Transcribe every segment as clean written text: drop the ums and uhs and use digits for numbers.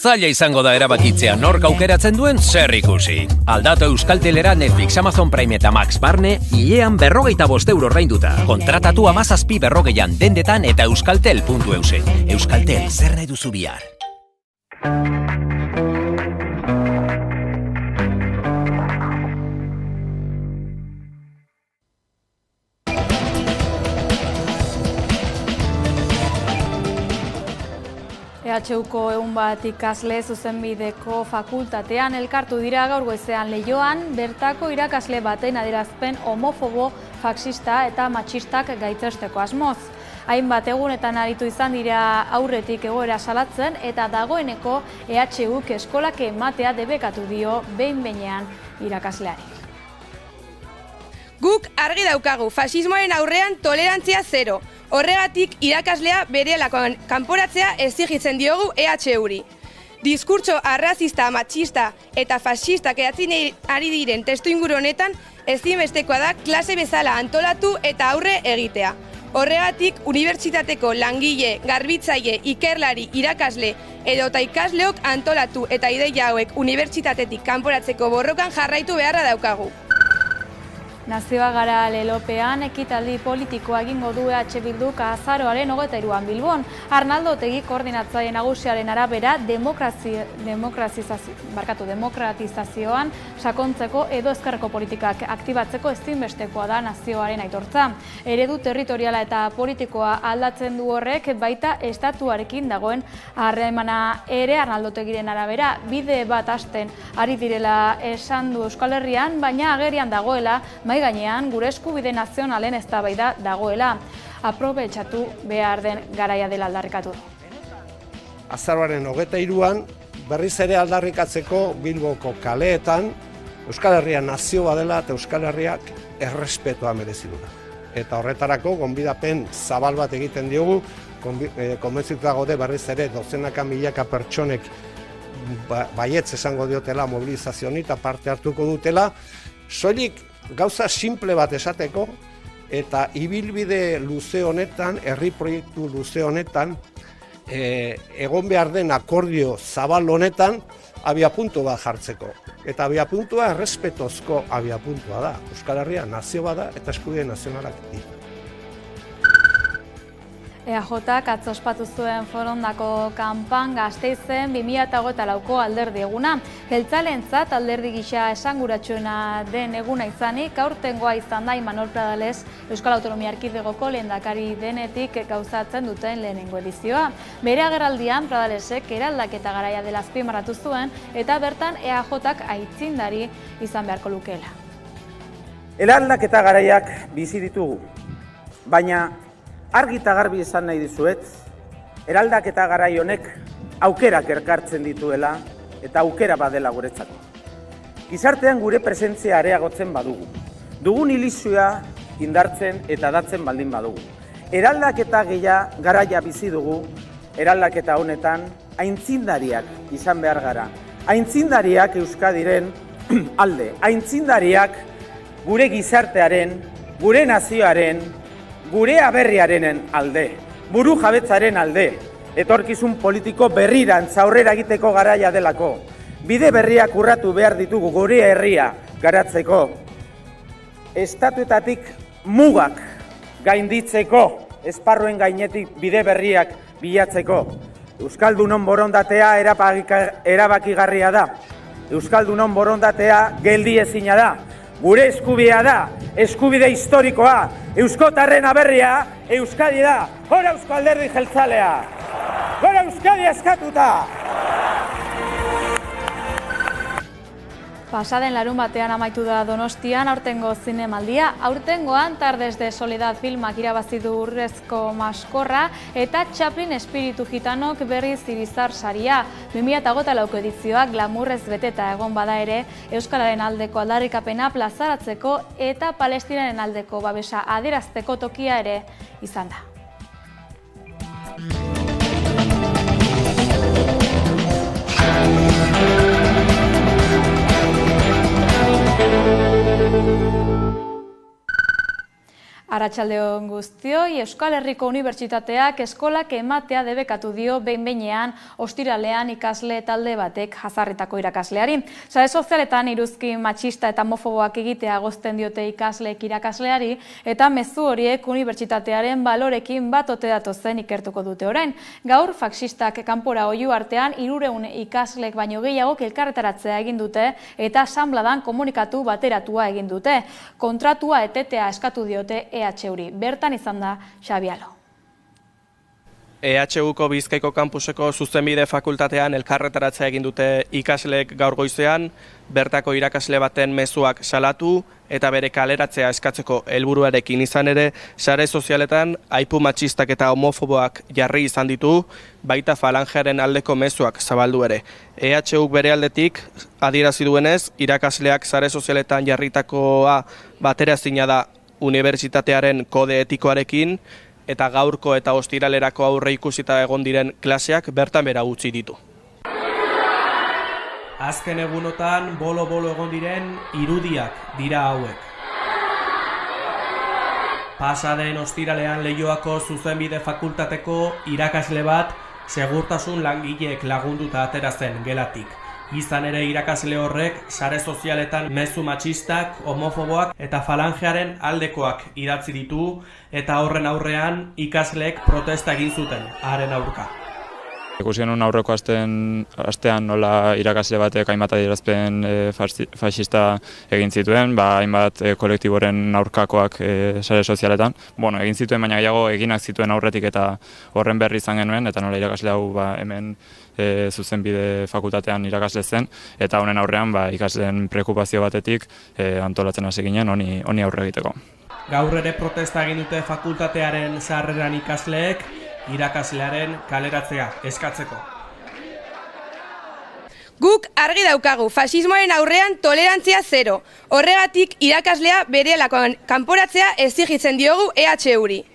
zaila izango da erabakitzea nork aukeratzen duen zer ikusi. Aldatu Euskaltelera Netflix, Amazon Prime eta Max Barne, hilean 55 euro ordainduta. Kontratatu 17:40 dendetan eta euskaltel.euse. Euskaltel, zer nahi duzu bihar? EHUko 100 ikasle zuzenbideko fakultatean elkartu dira gaur goizean Leioan, bertako irakasle baten adierazpen homofobo, faxista eta matxistak gaitzesteko asmoz. Hainbat egunetan aritu izan dira aurretik egoera salatzen eta dagoeneko EHUk eskolak ematea debekatu dio behin-behinean irakasleari. Guk argi daukagu, faxismoaren aurrean tolerantzia zero. Horregatik irakaslea berelakoan kanporatzea exigitzen diogu EHUri. Diskurtso arrazista, matxista eta faxistak eratzen ari diren testuinguru honetan ezinbestekoa da klase bezala antolatu eta aurre egitea. Horregatik unibertsitateko langile, garbitzaile, ikerlari, irakasle edota ikasleok antolatu eta ideia hauek unibertsitatetik kanporatzeko borrokan jarraitu beharra daukagu. Nazioa gara lelopean ekitaldi politikoa egingo du EH Bilduk azaroaren 23an Bilbon. Arnaldo Otegi koordinatzaile nagusiaren arabera demokratizazioan sakontzeko edo ezkerreko politikak aktibatzeko ezinbestekoa da nazioaren aitortza. Eredu territoriala eta politikoa aldatzen du horrek baita estatuarekin dagoen harremana ere. Arnaldo Otegiren arabera bide bat hasten ari direla esan du Euskal Herrian, baina agerian dagoela gainean gure eskubide nazionalen eztabaida dagoela. Aprobetxatu behar den garaia dela aldarrikatu du. Azaroaren 23an berriz ere aldarrikatzeko Bilboko kaleetan Euskal Herria nazio badela eta Euskal Herriak errespetua merezi duela. Eta horretarako gonbidapen zabal bat egiten diogu, konbentzituta gaude berriz ere dozenaka milaka pertsonek baietz esango diotela mobilizazio honi eta parte hartuko dutela, soilik gauza simple bat esateko eta ibilbide luze honetan, herri proiektu luze honetan, egon behar den akordio zabal honetan abiapuntu bat jartzeko. Eta abiapuntua errespetozko abiapuntua da. Euskal Herria nazio bada eta eskubide nazionalak dira. EAJak atzo ospatu zuen Forondako kanpan Gasteizen 2024ko alderdi eguna. Jeltzalentzat alderdi gisa esanguratsuena den eguna izanik, aurtengoa izan da Imanol Pradales Euskal Autonomia Erkidegoko lehendakari denetik gauzatzen duten lehenengo edizioa. Bere agerraldian Pradalesek eraldaketa garaia dela azpimarratu zuen eta bertan EAJak aitzindari izan beharko lukeela. Eraldaketa garaiak bizi ditugu, baina argi eta garbi esan nahi dizuet, eraldaketa garai honek aukerak erkartzen dituela eta aukera badela guretzako. Gizartean gure presentzia areagotzen badugu. Dugun ilizioa indartzen eta datzen baldin badugu. Eraldaketa garaia bizi dugu, eraldaketa honetan aintzindariak izan behar gara. Aintzindariak Euskadiren alde. Aintzindariak gure gizartearen, gure nazioaren, gure aberriarenen alde, buru jabetzaren alde, etorkizun politiko berrirantz aurrera egiteko garaia delako, bide berriak urratu behar ditugu gure herria garatzeko, estatuetatik mugak gainditzeko, esparruen gainetik bide berriak bilatzeko. Euskaldunon borondatea erabakigarria da, Euskaldunon borondatea geldiezina da, gure eskubidea da, eskubide historikoa, euskotarren aberria, Euskadi da, gora Eusko Alderdi Jeltzalea, gora Euskadi eskatuta! Pasaden larunbatean amaitu da Donostian aurtengo zinemaldia. Aurtengoan Tardes de Soledad filmak irabazi du Urrezko Maskorra eta Chaplin Espiritu Gitanok berriz Irizar saria. 2024ko edizioak glamurrez beteta egon bada ere, Euskararen aldeko aldarrikapena plazaratzeko eta Palestinaren aldeko babesa adierazteko tokia ere izan da. Arratsaldeon guztioi, Euskal Herriko Unibertsitateak eskolak ematea debekatu dio behin-behinean ostiralean ikasle talde batek jazarritako irakasleari. Sare sozialetan iruzkin matxista eta homofoboak egitea agozten diote ikasleek irakasleari eta mezu horiek unibertsitatearen balorekin bat ote datozen ikertuko dute orain. Gaur faxistak kanpora oihu artean 300 ikaslek baino gehiagok elkarretaratzea egin dute eta asanbladan komunikatu bateratua egin dute. Kontratua etetea eskatu diote EHUri. Bertan izan da Xabi Alo. EHUko Bizkaiko kampuseko zuzenbide fakultatean elkarretaratzea egin dute ikasleek gaur goizean, bertako irakasle baten mezuak salatu eta bere kaleratzea eskatzeko helburuarekin izan ere, sare sozialetan aipu matxistak eta homofoboak jarri izan ditu, baita falangearen aldeko mezuak zabaldu ere. EHUk bere aldetik adierazi duenez, irakasleak sare sozialetan jarritakoa bateraezina da unibertsitatearen kode etikoarekin eta gaurko eta ostiralerako aurre ikusita egon diren klaseak bertan bera utzi ditu. Azken egunotan bolo-bolo egon diren irudiak dira hauek. Pasaden ostiralean Leioako zuzenbide fakultateko irakasle bat segurtasun langileek lagunduta atera zen gelatik. Izan ere irakasle horrek sare sozialetan mezu matxistak, homofoboak eta falangearen aldekoak idatzi ditu eta horren aurrean ikasleek protesta egin zuten haren aurka. Ikusi genuen aurreko astean nola irakasle batek hainbat adierazpen faxista egin zituen, hainbat kolektiboren aurkakoak sare sozialetan. Egin zituen, baina gehiago eginak zituen aurretik eta horren berri izan genuen, eta nola irakasle hau hemen zuzenbide fakultatean irakasle zen, eta honen aurrean ikasleen preokupazio batetik antolatzen hasi ginen honi aurre egiteko. Gaur ere protesta egin dute fakultatearen sarreran ikasleek, irakaslearen kaleratzea eskatzeko. Guk argi daukagu, faxismoaren aurrean tolerantzia zero. Horregatik irakaslea berehalakoan kanporatzea exigitzen diogu EHUri.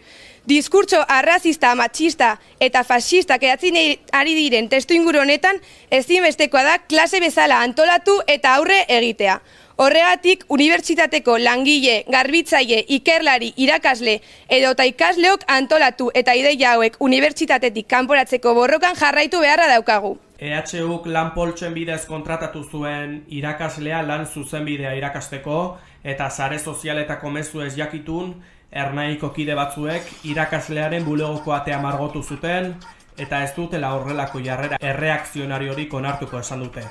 Diskurtso arrazista, matxista eta faxistak edatzen ari diren testuinguru honetan ezinbestekoa da klase bezala antolatu eta aurre egitea. Horregatik, unibertsitateko langile, garbitzaile, ikerlari, irakasle edota ikasleok antolatu eta ideia hauek unibertsitatetik kanporatzeko borrokan jarraitu beharra daukagu. EHUk lan poltsoen bidez kontratatu zuen irakaslea lan zuzenbidea irakasteko eta sare sozialetako mezu ez jakitun, ernaiko kide batzuek irakaslearen bulegoko atea margotu zuten eta ez dutela horrelako jarrera erreakzionariorik onartuko esan dute.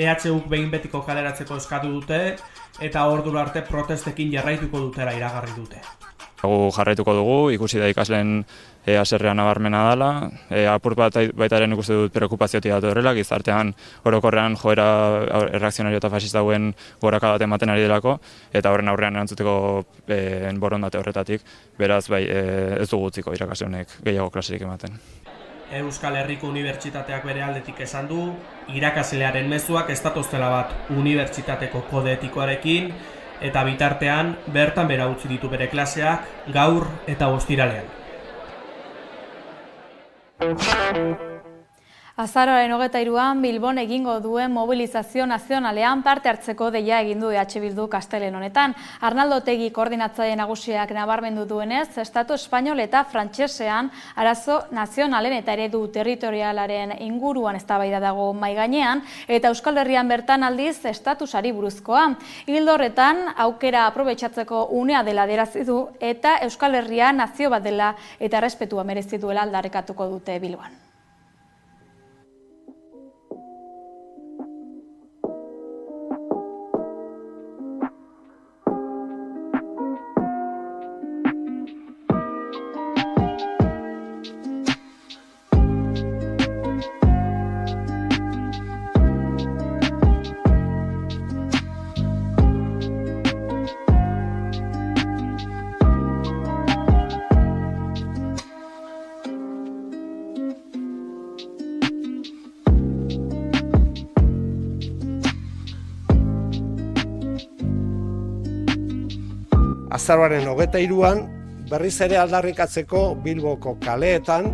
EHUk behin betiko kaleratzeko eskatu dute eta ordura arte protestekin jarraituko dutela iragarri dute. Gu jarraituko dugu, ikusi da ikasleen haserrea nabarmena dela, apur bat baitaren ikuste dut preokupaziotik datu horrela, gizartean orokorrean joera erreakzionario eta faxista hauen gorakada ematen ari delako, eta horren aurrean erantzuteko borondate horretatik, beraz ez dugu utziko irakasle honek gehiago klaserik ematen. Euskal Herriko Unibertsitateak bere aldetik esan du, irakaslearen mezuak ez datozela bat unibertsitateko kode etikoarekin, eta bitartean bertan bera utzi ditu bere klaseak gaur eta ostiralean. Azaroaren 23an Bilbon egingo duen mobilizazio nazionalean parte hartzeko deia egin du EH Bildu Astelehen honetan. Arnaldo Otegi koordinatzaile nagusiak nabarmendu duenez, Estatu Espainol eta Frantsesean arazo nazionalen eta eredu territorialaren inguruan eztabaida dago mahai gainean eta Euskal Herrian bertan aldiz estatusari buruzkoa. Ildo horretan aukera aprobetxatzeko unea dela adierazi du eta Euskal Herria nazio bat dela eta errespetua merezi duela aldarrikatuko dute Bilboan. Azaroaren 23an berriz ere aldarrikatzeko Bilboko kaleetan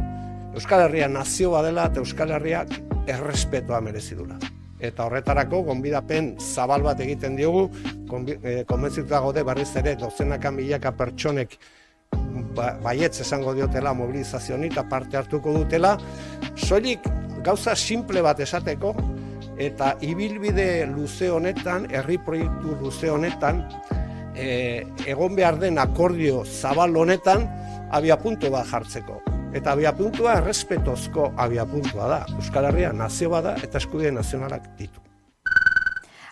Euskal Herria nazio badela eta Euskal Herriak errespetua merezi duela. Eta horretarako gonbidapen zabal bat egiten diogu, konbentzituta gaude berriz ere dozenaka milaka pertsonek baietz esango diotela mobilizazio honi eta parte hartuko dutela, soilik gauza simple bat esateko, eta ibilbide luze honetan, herri proiektu luze honetan, egon behar den akordio zabal honetan, abiapuntu bat jartzeko. Eta abiapuntua errespetozko abiapuntua da. Euskal Herria nazio bada eta eskubide nazionalak ditu.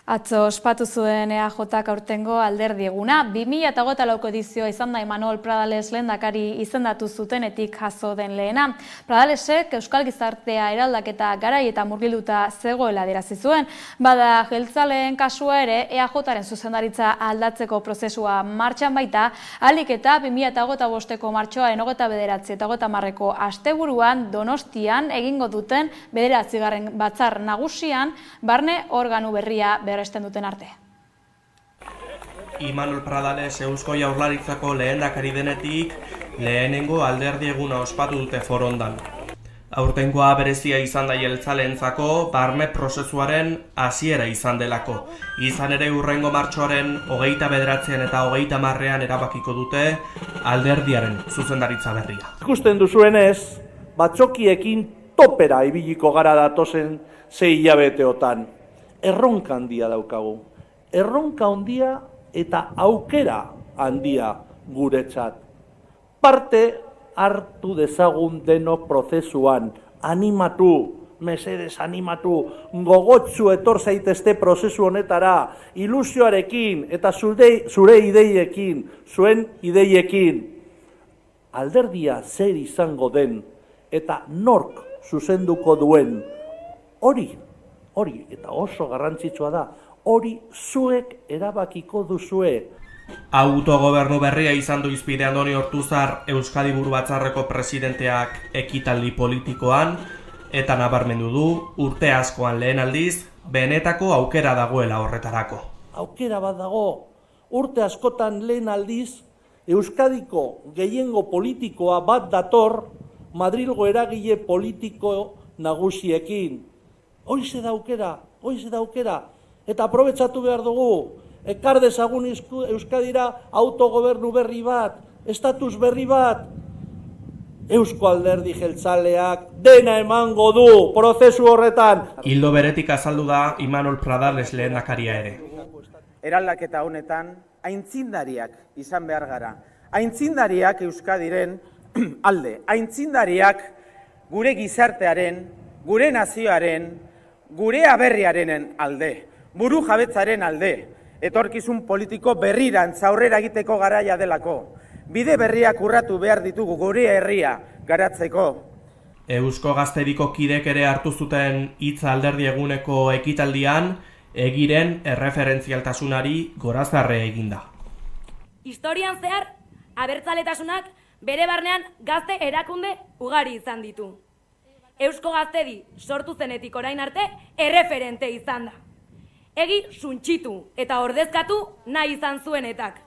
Atzo ospatu zuen EAJak aurtengo alderdi eguna. 2024ko edizioa izan da Imanol Pradales lehendakari izendatu zutenetik jaso den lehena. Pradalesek Euskal Gizartea eraldaketa garai eta murgilduta zegoela adierazi zuen. Bada jeltzaleen kasua ere EAJaren zuzendaritza aldatzeko prozesua martxan baita, ahalik eta 2025ko martxoaren 29 eta 30ko asteburuan Donostian egingo duten 9. batzar nagusian barne organu berria berresten duten arte. Imanol Pradales Eusko Jaurlaritzako lehendakari denetik lehenengo alderdi eguna ospatu dute Forondan. Aurtengoa berezia izan da jeltzaleentzako barne prozesuaren hasiera izan delako. Izan ere hurrengo martxoaren 29 eta 30ean erabakiko dute alderdiaren zuzendaritza berria. Ikusten duzuenez, batzokiekin topera ibiliko gara datozen 6 hilabeteotan. Erronka handia daukagu. Erronka handia eta aukera handia guretzat. Parte hartu dezagun denok prozesuan. Animatu, mesedez animatu, gogotsu etor zaitezte prozesu honetara, ilusioarekin eta zure ideiekin, zuen ideiekin. Alderdia zer izango den eta nork zuzenduko duen hori, eta oso garrantzitsua da, hori zuek erabakiko duzue. Autogobernu berria izan du hizpide Andoni Ortuzar Euskadi Buru Batzarreko presidenteak ekitaldi politikoan, eta nabarmendu du urte askoan lehen aldiz, benetako aukera dagoela horretarako. Aukera bat dago, urte askotan lehen aldiz, Euskadiko gehiengo politikoa bat dator Madrilgo eragile politiko nagusiekin. Hoize da aukera, eta aprobetxatu behar dugu, ekar dezagun Euskadira autogobernu berri bat, estatus berri bat, Eusko Alderdi Jeltzaleak dena emango du prozesu horretan. Ildo beretik azaldu da Imanol Pradales lehendakaria ere. Eraldaketa honetan, aintzindariak izan behar gara. Aintzindariak Euskadiren alde, aintzindariak gure gizartearen, gure nazioaren, gure aberriarenen alde, buru jabetzaren alde, etorkizun politiko berrirantz aurrera egiteko garaia delako. Bide berriak urratu behar ditugu gure herria garatzeko. Eusko Gaztediko kidek ere hartu zuten hitza alderdi eguneko ekitaldian, egiren erreferentzialtasunari gorazarre eginda. Historian zehar, abertzaletasunak bere barnean gazte erakunde ugari izan ditu. Eusko Gaztedi sortu zenetik orain arte erreferente izan da. Egi suntxitu eta ordezkatu nahi izan zuenetak.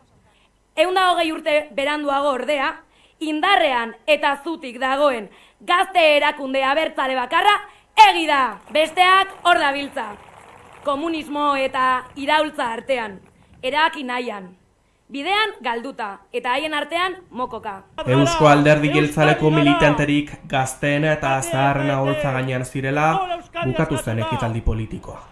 120 urte beranduago ordea, indarrean eta zutik dagoen gazte erakunde abertzale bakarra egi da, besteak hor dabiltza. Komunismo eta iraultza artean, erabaki nahian. Bidean galduta eta haien artean mokoka. Eusko Alderdi Jeltzaleko militanterik gazteena eta zaharrena holtza gainean zirela bukatu zen ekitaldi politikoa.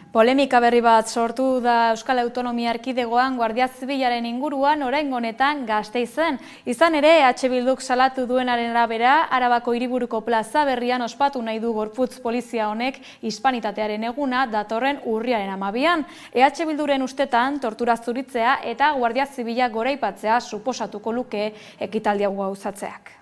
Polemika berri bat sortu da Euskal Autonomia Erkidegoan Guardia Zibilaren inguruan oraingo honetan Gasteizen. Izan ere, EH Bilduk salatu duenaren arabera, Arabako hiriburuko plaza berrian ospatu nahi du gorputz polizia honek hispanitatearen eguna datorren urriaren 12an. EH Bilduren ustetan tortura zuritzea eta Guardia Zibila goraipatzea suposatuko luke ekitaldia gauzatzeak.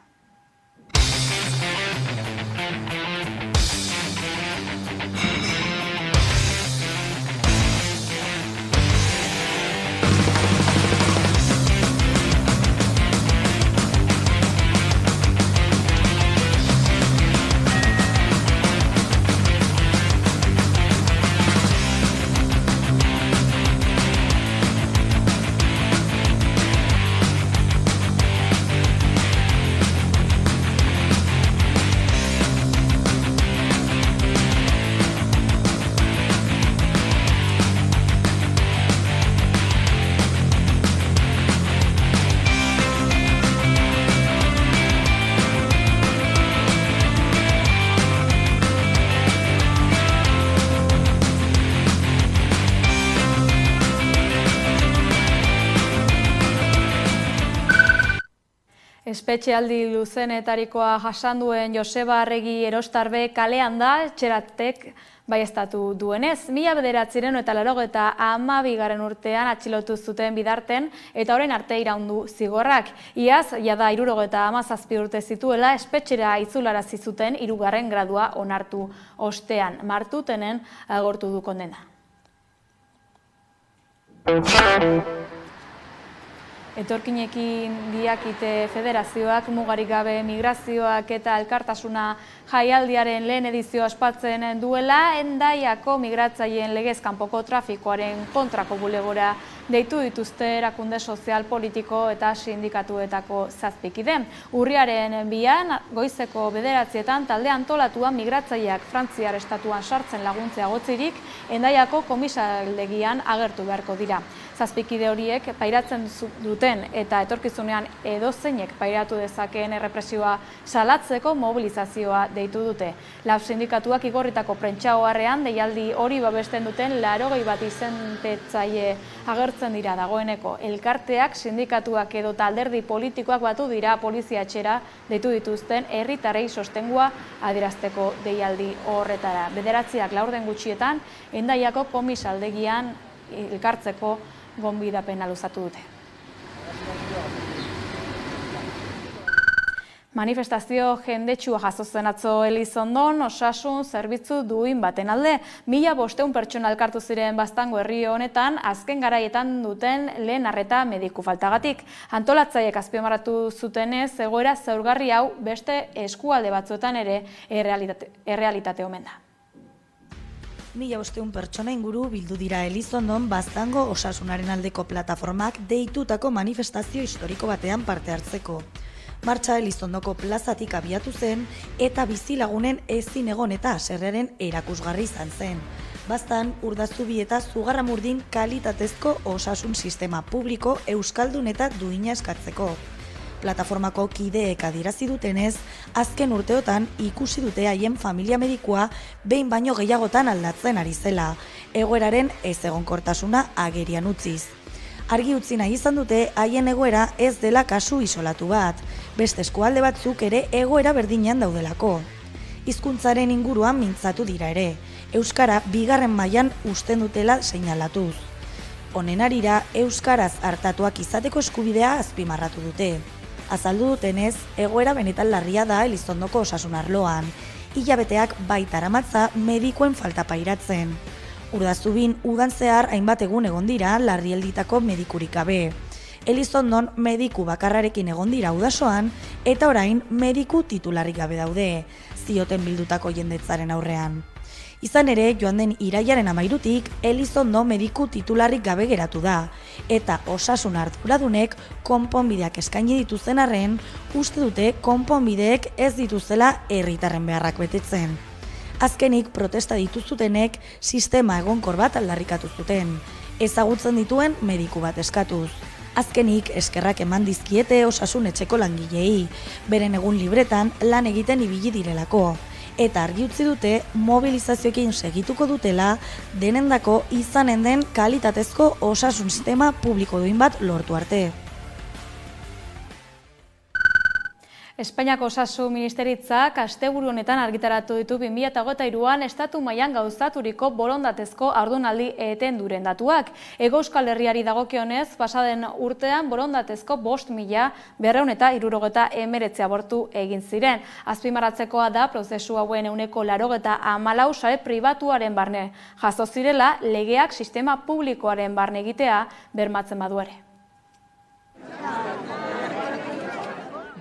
Espetxealdi luzenetarikoa jasan duen Joseba Arregi Erostarbe kalean da, etxeratek baieztatu duenez. 1982 urtean atxilotu zuten bidarten eta orain arte iraundu zigorrak. Iaz, jada 77 urte zituela, espetxera itzularazi zuten 3. gradua onartu ostean. Martutenen agortu du kondena. Etorkinekin diakite federazioak mugarik gabe migrazioak eta elkartasuna jaialdiaren lehen edizioa ospatzen duela, Hendaiako migratzaileen legez kanpoko trafikoaren kontrako bulegora deitu dituzte erakunde sozial, politiko eta sindikatuetako 7 kide. Urriaren 2 goizeko 9 talde antolatua migratzaileak Frantziar estatuan sartzen laguntzea gotzirik Hendaiako komisaldegian agertu beharko dira. 7 kide horiek pairatzen duten eta etorkizunean edozeinek pairatu dezakeen errepresioa salatzeko mobilizazioa deitu dute. Lab sindikatuak igorritako prentsaoharrean deialdi hori babesten duten 81 izenpetzaile agertzen dira dagoeneko. Elkarteak, sindikatuak edo alderdi politikoak batu dira polizia etxera deitu dituzten herritarrei sostengua adierazteko deialdi horretara. 9 gutxietan Hendaiako komisaldegian elkartzeko gonbidapena luzatu dute. Manifestazio jendetsua jaso zen atzo Elizondon osasun zerbitzu duin baten alde. 1500 pertsona elkartu ziren Baztango herri honetan azken garaietan duten lehen arreta mediku faltagatik. Antolatzaileek azpimarratu zutenez egoera zaurgarri hau beste eskualde batzuetan ere errealitate omen da. 1500 pertsona inguru bildu dira Elizondon Baztango osasunaren aldeko plataformak deitutako manifestazio historiko batean parte hartzeko. Martxa Elizondoko plazatik abiatu zen eta bizilagunen ezin egon eta haserrearen erakusgarri izan zen. Baztan, Urdaztubi eta Zugarramurdin kalitatezko osasun sistema publiko euskaldun eta duina eskatzeko. Plataformako kideek adierazi dutenez, azken urteotan ikusi dute haien familia medikua behin baino gehiagotan aldatzen ari zela, egoeraren ezegonkortasuna agerian utziz. Argi utzi nahi izan dute haien egoera ez dela kasu isolatu bat, beste eskualde batzuk ere egoera berdinean daudelako. Hizkuntzaren inguruan mintzatu dira ere, euskara 2. mailan usten dutela seinalatuz. Honen harira, euskaraz hartatuak izateko eskubidea azpimarratu dute. Azaldu dutenez, egoera benetan larria da Elizondoko osasun arloan. Hilabeteak baita aramatza medikuen falta pairatzen. Urdazubin udan zehar hainbat egun egon dira larrielditako medikurik gabe. Elizondon mediku bakarrarekin egon dira udasoan eta orain mediku titularrik gabe daude, zioten bildutako jendetzaren aurrean. Izan ere, joan den irailaren 13 Elizondo mediku titularrik gabe geratu da, eta osasun arduradunek konponbideak eskaini dituzten arren, uste dute konponbideek ez dituzela herritarren beharrak betetzen. Azkenik protesta dituzutenek sistema egonkor bat aldarrikatu zuten, ezagutzen dituen mediku bat eskatuz. Azkenik eskerrak eman dizkiete osasun etxeko langilei, beren egun libretan lan egiten ibili direlako. Eta argi utzi dute mobilizazioekin segituko dutela denendako izanen den kalitatezko osasun sistema publiko duin bat lortu arte. Espainiako Osasun Ministeritzak asteburu honetan argitaratu ditu 2023an estatu mailan gauzaturiko borondatezko haurdunaldi etenduren datuak. Hego Euskal Herriari dagokionez, pasaden urtean borondatezko 5.269 abortu egin ziren. Azpimarratzekoa da prozesu hauen 84% sare pribatuaren barne jaso zirela, legeak sistema publikoaren barne egitea bermatzen badu ere.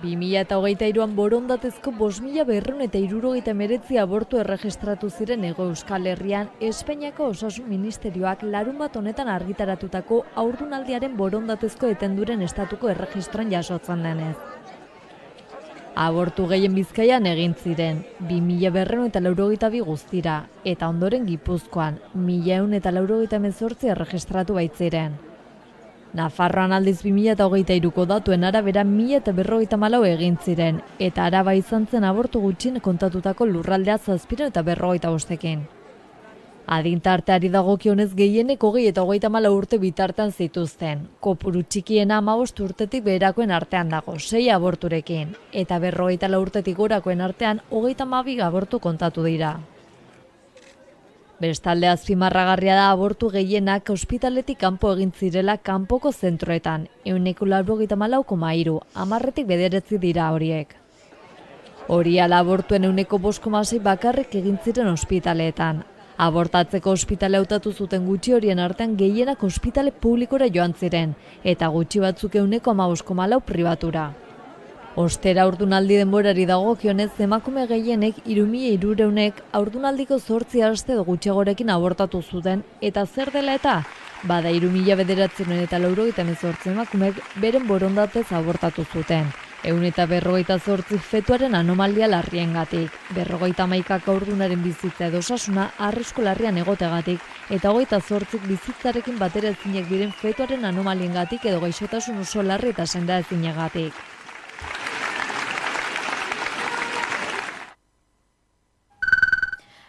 2023an borondatezko 5.269 abortu erregistratu ziren Hego Euskal Herrian, Espainiako Osasun Ministerioak larunbat honetan argitaratutako haurdunaldiaren borondatezko etenduren estatuko erregistroan jasotzen denez. Abortu gehien Bizkaian egin ziren, 2.282 guztira, eta ondoren Gipuzkoan, 1.188 erregistratu baitziren. Nafarroan aldiz 2023ko datuen arabera 1.054 egin ziren, eta Araba izan zen abortu gutxin kontatutako lurraldea 745. Adintarteari dagokionez gehienek 20 eta 34 urte bitartean zituzten. Kopuru txikiena 15 urtetik beherakoen artean dago, 6 aborturekin, eta 44 urtetik gorakoen artean 32 abortu kontatu dira. Bestalde azpimarragarria da abortu gehienak ospitaletik kanpo egin zirela kanpoko zentroetan, 94,3, 10etik 9 dira horiek. Hori ala abortuen 5,6 bakarrik egin ziren ospitaleetan. Abortatzeko ospitale hautatu zuten gutxi horien artean gehienak ospitale publikora joan ziren, eta gutxi batzuk 15,4 pribatura. Ostera haurdunaldi denborari dagokionez emakume gehienek 3.300 haurdunaldiko 8 aste edo gutxiagorekin abortatu zuten, eta zer dela eta? Bada 3.998 emakumek beren borondatez abortatu zuten. 158 fetuaren anomalia larriengatik, 51 haurdunaren bizitza edo osasuna arrisku larrian egotegatik, eta 28 bizitzarekin batera ezinek diren fetuaren anomaliengatik edo gaixotasun oso larri eta senda ezinegatik.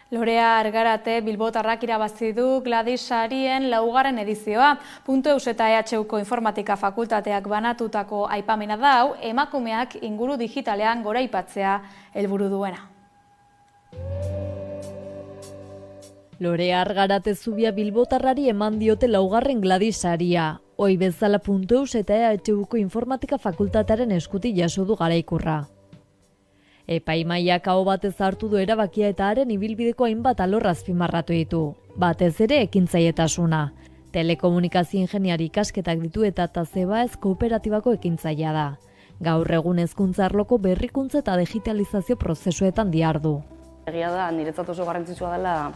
Lorea Argarate Bilbotarrak irabazi du Gladys sarien 4. edizioa. .eus eta EHUko informatika fakultateak banatutako aipamena da hau, emakumeak inguru digitalean goraipatzea helburu duena. Lorea Argarate Zubia Bilbotarrari eman diote 4. Gladys saria. Hoi bezala .eus eta EHUko informatika fakultatearen eskutik jaso du garaikurra. Epaimaiak aho batez hartu du erabakia eta haren ibilbideko hainbat alor azpimarratu ditu. Batez ere ekintzailetasuna. Telekomunikazio ingeniari ikasketak ditu eta Tazebaez kooperatibako ekintzailea da. Gaur egun hezkuntza arloko berrikuntza eta digitalizazio prozesuetan dihardu. Egia da, niretzat oso garrantzitsua dela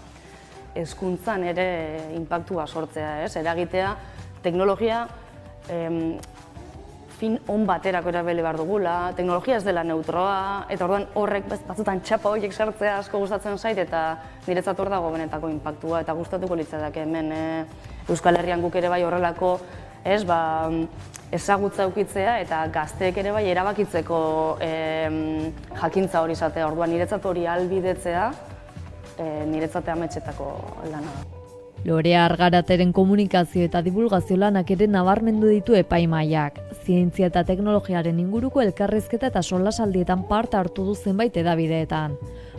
hezkuntzan ere inpaktua sortzea, eragitea, teknologia fin on baterako erabili behar dugula, teknologia ez dela neutroa, eta orduan horrek batzutan txapa horiek sartzea asko gustatzen zait, eta niretzat hor dago benetako inpaktua, eta gustatuko litzateke hemen Euskal Herrian guk ere bai horrelako ezagutza ukitzea, eta gazteek ere bai erabakitzeko jakintza hori izatea, orduan niretzat hori ahalbidetzea, niretzat ametsetako lana. Lorea Argarateren komunikazio eta divulgazio lanak ere nabarmendu ditu epaimaiak. Zientzia eta teknologiaren inguruko elkarrizketa eta solasaldietan parte hartu du zenbait hedabideetan.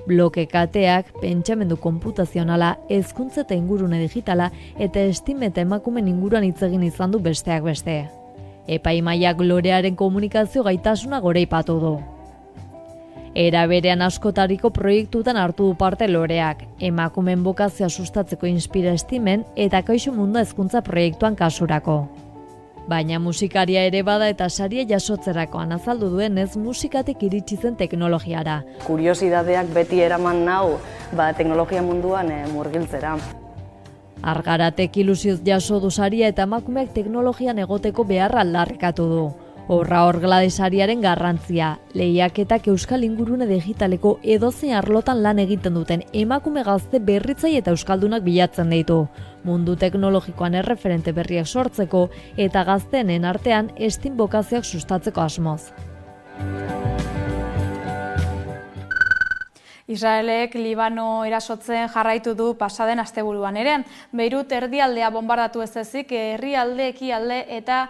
Bloke kateak, pentsamendu konputazionala, hezkuntza eta ingurune digitala eta estime eta emakumen inguruan hitz egin izan du besteak beste. Epaimaiak Lorearen komunikazio gaitasuna goraipatu du. Era berean askotariko proiektutan hartu du parte Loreak, emakumeen bokazioa sustatzeko inspira estimen eta kaixo mundua hezkuntza proiektuan kasurako. Baina musikaria ere bada eta saria jasotzerakoan azaldu duenez musikatik iritsi zen teknologiara. Kuriosidadeak beti eraman nau teknologia munduan murgiltzera. Argaratek ilusioz jaso du saria eta emakumeak teknologian egoteko beharra aldarrikatu du. Horra hor Gladys sariaren garrantzia, lehiaketak euskal ingurune digitaleko edozein arlotan lan egiten duten emakume gazte berritzai eta euskaldunak bilatzen ditu. Mundu teknologikoan erreferente berriak sortzeko eta gazteenen artean estin bokazioak sustatzeko asmoz. Israelek Libano erasotzen jarraitu du pasaden asteburuan ere. Beirut erdialdea bombardatu ez ezik, herrialde, ekialde eta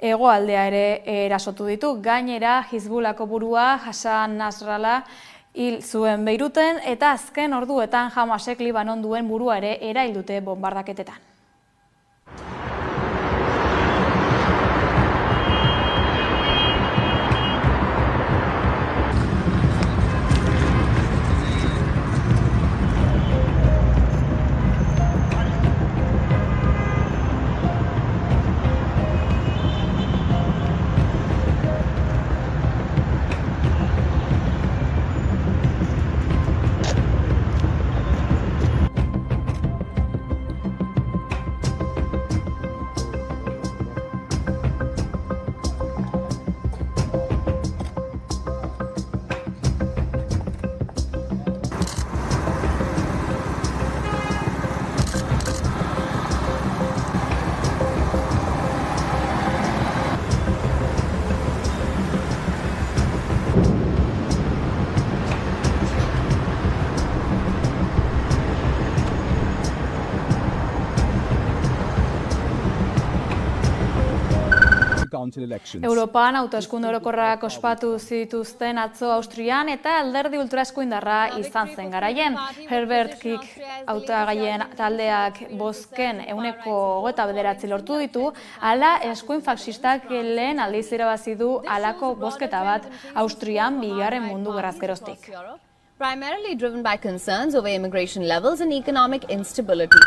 hegoaldea ere erasotu ditu. Gainera, Hizbulako burua Hassan Nasrallah hil zuen Beiruten eta azken orduetan Hamasek Libanon duen burua ere erail dute bombardaketetan. Europan hauteskunde orokorrak ospatu zituzten atzo Austrian eta alderdi ultraeskuindarra izan zen garaien. Herbert Kick hautagaien taldeak bozken 29% lortu ditu, hala eskuin faxistak lehen aldiz irabazi du halako bozketa bat Austrian bigarren mundu gerraz geroztik. Primarily driven by concerns over immigration levels and economic instability.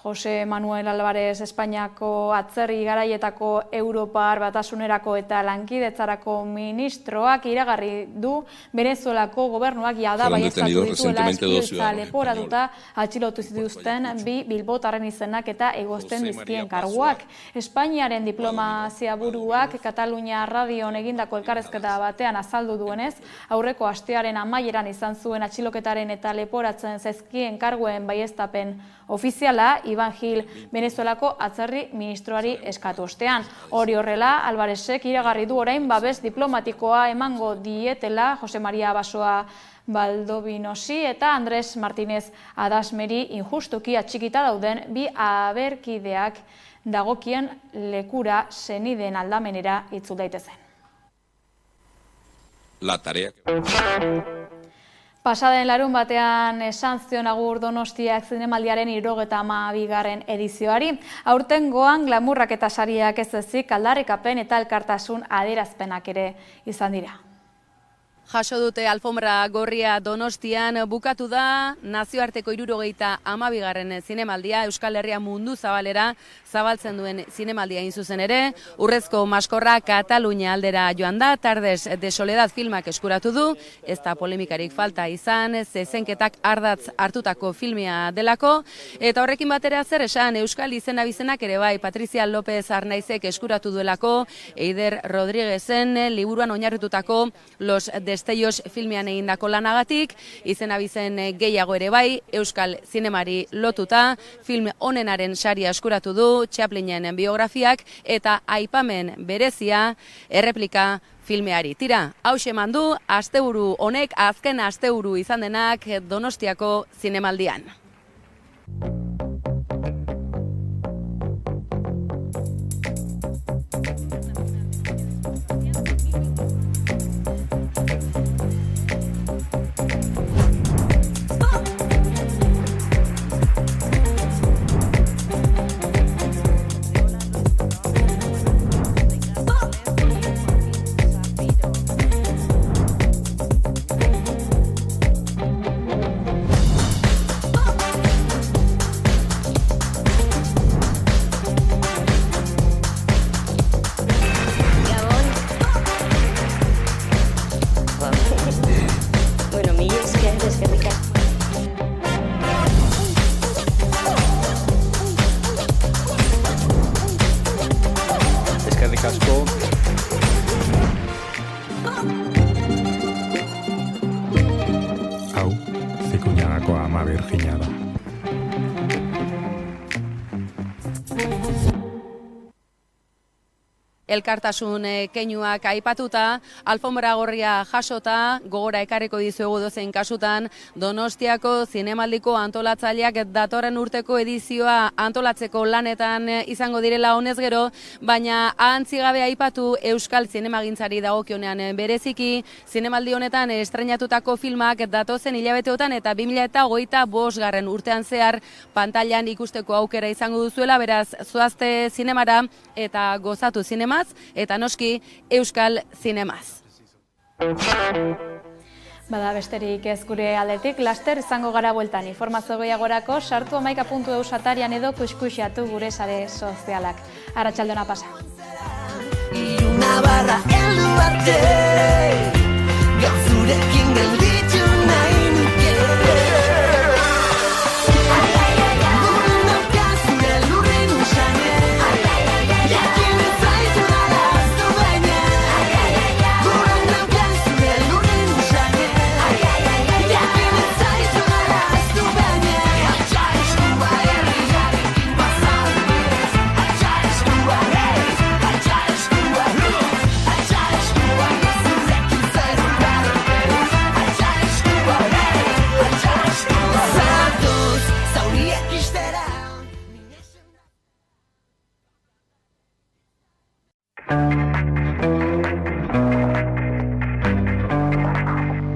Jose Manuel Álvarez Espainiako atzerri garaietako Europar Batasunerako eta Lankidetzarako ministroak iragarri du Venezuelako gobernuak jada baieztatu dituela eskidetza leporatuta atxilotu zituzten bi bilbotarren izenak eta egozten dizkien karguak. Espainiaren diplomazia buruak Katalunia Radion egindako elkarrezketa batean azaldu duenez, aurreko astearen amaieran izan zuen atxiloketaren eta leporatzen zaizkien karguen baieztapen ofiziala Iban Gil Venezuelako atzerri ministroari eskatu ostean. Hori horrela, Alvarezek iragarri du orain babes diplomatikoa emango dietela Jose Maria Basoa Baldovinosi eta Andres Martínez Adasmeri injustuki atxikita dauden bi aberkideak dagokien lekura senideen aldamenera itzul daitezen. La tarea. Pasaden larun batean esan zion agur Donostiak zinemaldiaren 72. edizioari. Aurtengoan glamurrak eta sariak ez ezik aldarrikapen eta elkartasun adierazpenak ere izan dira. Jaso dute alfombra gorria Donostian, bukatu da nazioarteko 72. zinemaldia Euskal Herria mundu zabalera zabaltzen duen zinemaldia hain zuzen ere. Urrezko maskorra Katalunia aldera joan da, Tardes de Soledad filmak eskuratu du, ez da polemikarik falta izan, zezenketak ardatz hartutako filmea delako, eta horrekin batera zer esan Euskal izena-bizenak ere bai, Patricia López Arnaizek eskuratu duelako, Eider Rodríguezen liburuan oinarritutako Los Destellos filmean egindako lanagatik, izena-bizen gehiago ere bai, Euskal zinemari lotuta, film onenaren saria eskuratu du, Chaplinen biografiak, eta aipamen berezia erreplika filmeari. Tira, hauxe mandu, asteburu honek, azken asteburu izan denak Donostiako zinemaldian. Hau, Zikuñadako ama Virginia da. Elkartasun keinuak aipatuta, alfombra gorria jasota, gogora ekarriko dizuegu dozein kasutan, Donostiako zinemaldiko antolatzaileak datorren urteko edizioa antolatzeko lanetan izango direla honez gero, baina ahantzigabe aipatu Euskal zinemagintzari dagokionean bereziki, zinemaldi honetan estrenatutako filmak datozen hilabeteotan eta 2025. Urtean zehar pantailan ikusteko aukera izango duzuela, beraz zoazte zinemara eta gozatu zinemaz, eta noski Euskal zinemaz. Bada besterik ez gure aldetik, laster izango gara bueltan informazio gehiagorako sartu amaika.eus atarian edo kuskusiatu gure sare sozialak. Arratsaldeona pasa. Iruna barra heldu arte, gaur zurekin